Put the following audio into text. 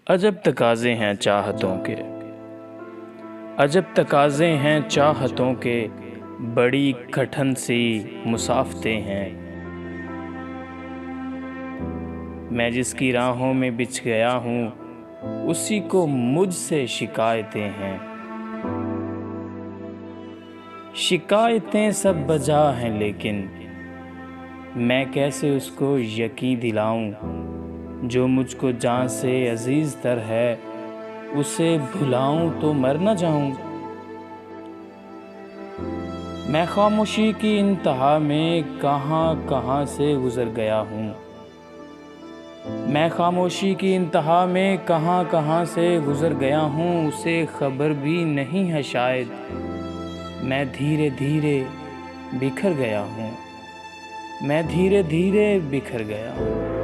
अजब तकाज़े हैं चाहतों के, अजब तकाज़े हैं चाहतों के, बड़ी कठिन सी मुसाफ़तें हैं। मैं जिसकी राहों में बिछ गया हूँ, उसी को मुझसे शिकायतें हैं। शिकायतें सब बजा हैं लेकिन मैं कैसे उसको यकीन दिलाऊं, जो मुझको जान से अजीज़ तर है, उसे भुलाऊं तो मर न जाऊं। मैं खामोशी की इंतहा में कहाँ कहाँ से गुज़र गया हूँ। मैं खामोशी की इंतहा में कहाँ कहाँ से गुज़र गया हूँ, उसे खबर भी नहीं है शायद। मैं धीरे धीरे बिखर गया हूँ, मैं धीरे धीरे बिखर गया हूँ।